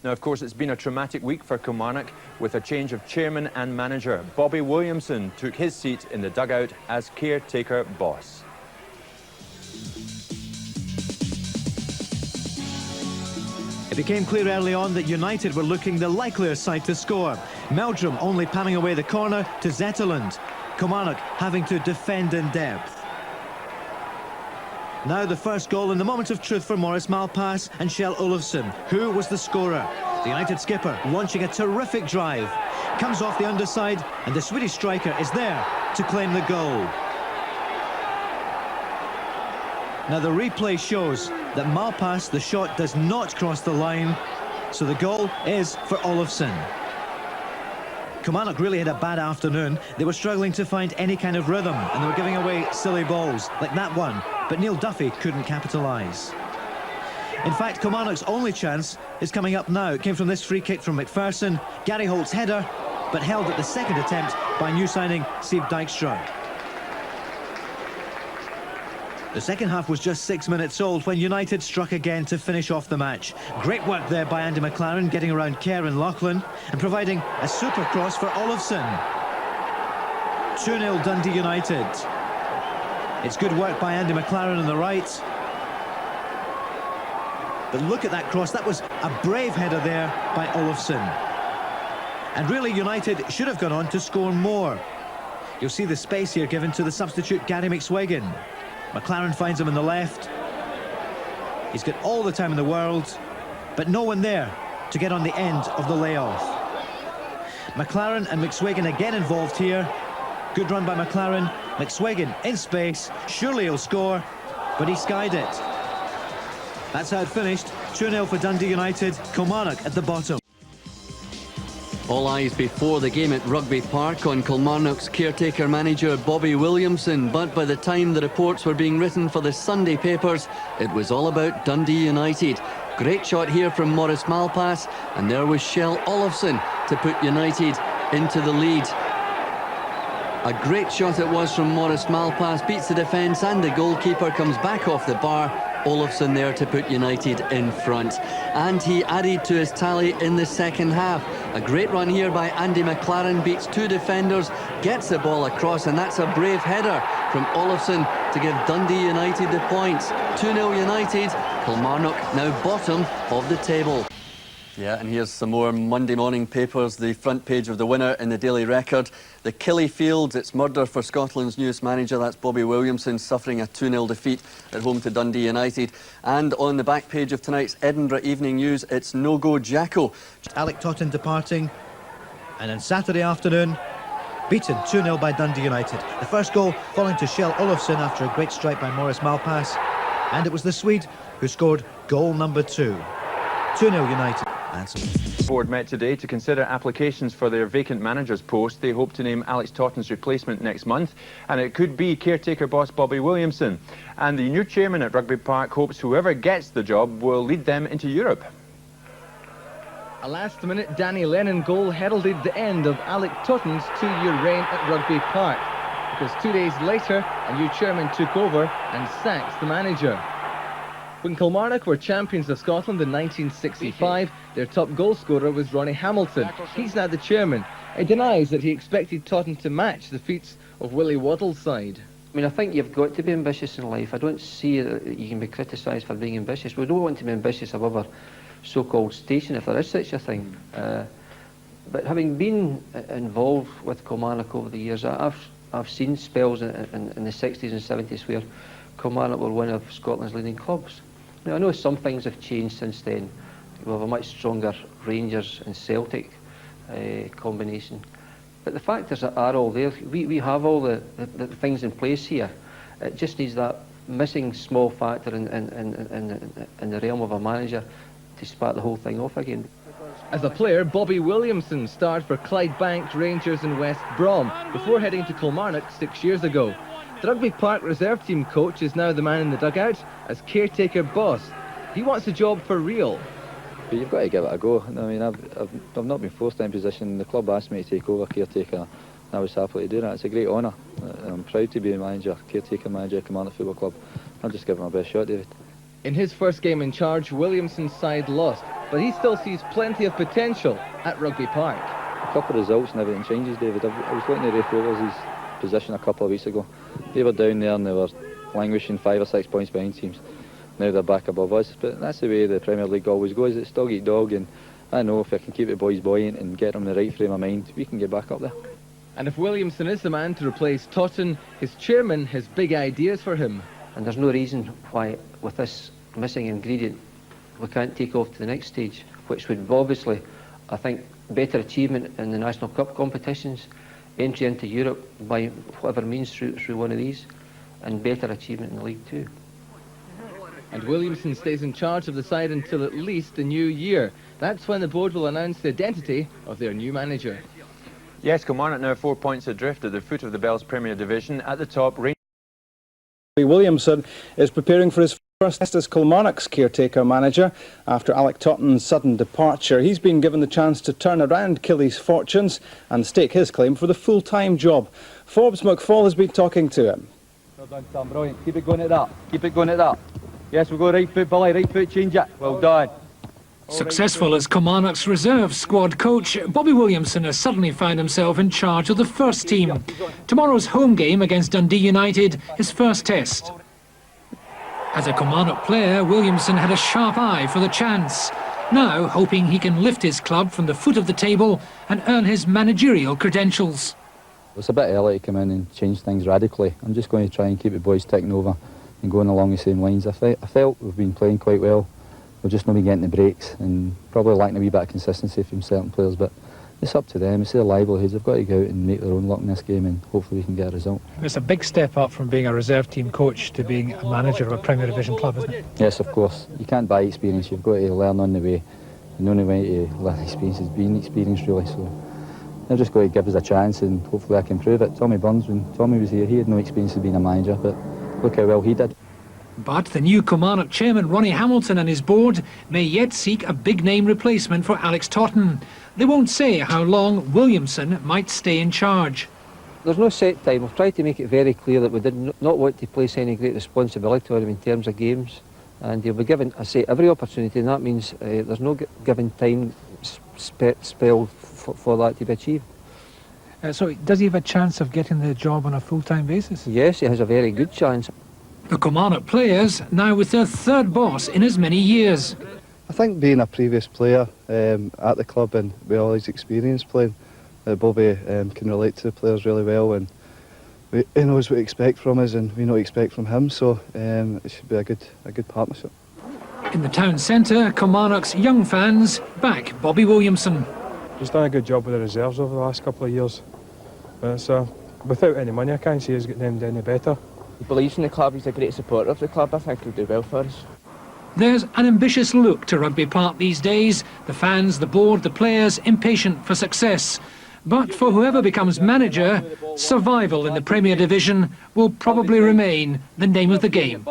Now, of course, it's been a traumatic week for Kilmarnock with a change of chairman and manager. Bobby Williamson took his seat in the dugout as caretaker boss. It became clear early on that United were looking the likelier side to score. Meldrum only palming away the corner to Zetterlund. Kilmarnock having to defend in depth. Now the first goal in the moment of truth for Maurice Malpass and Kjell Olofsson, who was the scorer. The United skipper launching a terrific drive. Comes off the underside and the Swedish striker is there to claim the goal. Now the replay shows that Malpass, the shot does not cross the line, so the goal is for Olofsson. Kilmarnock really had a bad afternoon. They were struggling to find any kind of rhythm and they were giving away silly balls like that one, but Neil Duffy couldn't capitalise. In fact, Kilmarnock's only chance is coming up now. It came from this free kick from MacPherson, Gary Holt's header, but held at the second attempt by new signing Siv Dijkstra. The second half was just 6 minutes old when United struck again to finish off the match. Great work there by Andy McLaren, getting around Kerr and Lauchlan and providing a super cross for Olofsson. 2-0 Dundee United. It's good work by Andy McLaren on the right. But look at that cross, that was a brave header there by Olofsson. And really United should have gone on to score more. You'll see the space here given to the substitute Gary McSwagan. McLaren finds him on the left. He's got all the time in the world, but no one there to get on the end of the layoff. McLaren and McSwagan again involved here. Good run by McLaren. McSwagan in space. Surely he'll score, but he skied it. That's how it finished. 2-0 for Dundee United. Kilmarnock at the bottom. All eyes before the game at Rugby Park on Kilmarnock's caretaker manager Bobby Williamson, but by the time the reports were being written for the Sunday papers, it was all about Dundee United. Great shot here from Maurice Malpass, and there was Kjell Olofsson to put United into the lead. A great shot it was from Maurice Malpass, beats the defence and the goalkeeper, comes back off the bar. Olofsson there to put United in front. And he added to his tally in the second half. A great run here by Andy McLaren, beats two defenders, gets the ball across, and that's a brave header from Olofsson to give Dundee United the points. 2-0 United, Kilmarnock now bottom of the table. Yeah, and here's some more Monday morning papers. The front page of the Winner in the Daily Record. The Killie field, it's murder for Scotland's newest manager. That's Bobby Williamson suffering a 2-0 defeat at home to Dundee United. And on the back page of tonight's Edinburgh Evening News, it's no-go Jacko. Alec Totten departing. And on Saturday afternoon, beaten 2-0 by Dundee United. The first goal falling to Kjell Olofsson after a great strike by Maurice Malpass. And it was the Swede who scored goal number 2. 2-0 United. The board met today to consider applications for their vacant manager's post. They hope to name Alex Totten's replacement next month, and it could be caretaker boss Bobby Williamson. And the new chairman at Rugby Park hopes whoever gets the job will lead them into Europe. A last-minute Danny Lennon goal heralded the end of Alex Totten's two-year reign at Rugby Park, because 2 days later a new chairman took over and sacked the manager. When Kilmarnock were champions of Scotland in 1965, their top goal scorer was Ronnie Hamilton. He's now the chairman. He denies that he expected Totten to match the feats of Willie Waddle's side. I mean, I think you've got to be ambitious in life. I don't see that you can be criticised for being ambitious. We don't want to be ambitious above our so-called station, if there is such a thing. But having been involved with Kilmarnock over the years, I've seen spells in the 60s and 70s where Kilmarnock were one of Scotland's leading clubs. Now, I know some things have changed since then. We have a much stronger Rangers and Celtic combination. But the factors are all there. We have all the things in place here. It just needs that missing small factor in the realm of a manager to spark the whole thing off again. As a player, Bobby Williamson starred for Clydebank, Rangers and West Brom before heading to Kilmarnock 6 years ago. The Rugby Park reserve team coach is now the man in the dugout as caretaker boss. He wants a job for real. But you've got to give it a go. I mean, I've not been forced in position. The club asked me to take over caretaker, and I was happy to do that. It's a great honour. I'm proud to be a manager, caretaker manager at Kilmarnock Football Club. I'll just give it my best shot, David. In his first game in charge, Williamson's side lost, but he still sees plenty of potential at Rugby Park. A couple of results and everything changes, David. I was looking at Ray Fuller's position a couple of weeks ago. They were down there and they were languishing 5 or 6 points behind teams. Now they're back above us, but that's the way the Premier League always goes. It's dog eat dog, and I know if I can keep the boys buoyant and get them the right frame of mind, we can get back up there. And if Williamson is the man to replace Totten, his chairman has big ideas for him. And there's no reason why, with this missing ingredient, we can't take off to the next stage, which would obviously, I think, better achievement in the National Cup competitions, entry into Europe by whatever means through one of these, and better achievement in the League too. And Williamson stays in charge of the side until at least the new year. That's when the board will announce the identity of their new manager. Yes, Kilmarnock now 4 points adrift at the foot of the Bells Premier Division. At the top, Williamson is preparing for his first test as Kilmarnock's caretaker manager after Alec Totten's sudden departure. He's been given the chance to turn around Killie's fortunes and stake his claim for the full-time job. Forbes McFall has been talking to him. Well done, Sam, brilliant. Keep it going at that. Keep it going at that. Yes, we'll go right foot, Billy, right foot, change it. Well done. Successful as Kilmarnock's reserve squad coach, Bobby Williamson has suddenly found himself in charge of the first team. Tomorrow's home game against Dundee United, his first test. As a Kilmarnock player, Williamson had a sharp eye for the chance. Now hoping he can lift his club from the foot of the table and earn his managerial credentials. It's a bit early to come in and change things radically. I'm just going to try and keep the boys ticking over and going along the same lines. I felt we've been playing quite well. We've just not been getting the breaks and probably lacking a wee bit of consistency from certain players, but it's up to them. It's their livelihoods. They've got to go out and make their own luck in this game, and hopefully we can get a result. It's a big step up from being a reserve team coach to being a manager of a Premier Division club, isn't it? Yes, of course. You can't buy experience. You've got to learn on the way. And the only way to learn experience is being experienced, really. So they've just got to give us a chance, and hopefully I can prove it. Tommy Burns, when Tommy was here, he had no experience of being a manager, but look how well he did. But the new Kilmarnock chairman, Ronnie Hamilton, and his board may yet seek a big-name replacement for Alex Totten. They won't say how long Williamson might stay in charge. There's no set time. We've tried to make it very clear that we did not want to place any great responsibility on him in terms of games. And he'll be given, I say, every opportunity, and that means there's no given time spell for that to be achieved. So does he have a chance of getting the job on a full-time basis? Yes, he has a very good chance. The Kilmarnock players now with their third boss in as many years. I think being a previous player at the club and with all his experience playing, Bobby can relate to the players really well, and he knows what to expect from us and we know what to expect from him, so it should be a good partnership. In the town centre, Kilmarnock's young fans back Bobby Williamson. He's done a good job with the reserves over the last couple of years. But without any money, I can't see us getting them any better. He believes in the club, he's a great supporter of the club. I think he'll do well for us. There's an ambitious look to Rugby Park these days. The fans, the board, the players impatient for success. But for whoever becomes manager, survival in the Premier Division will probably remain the name of the game.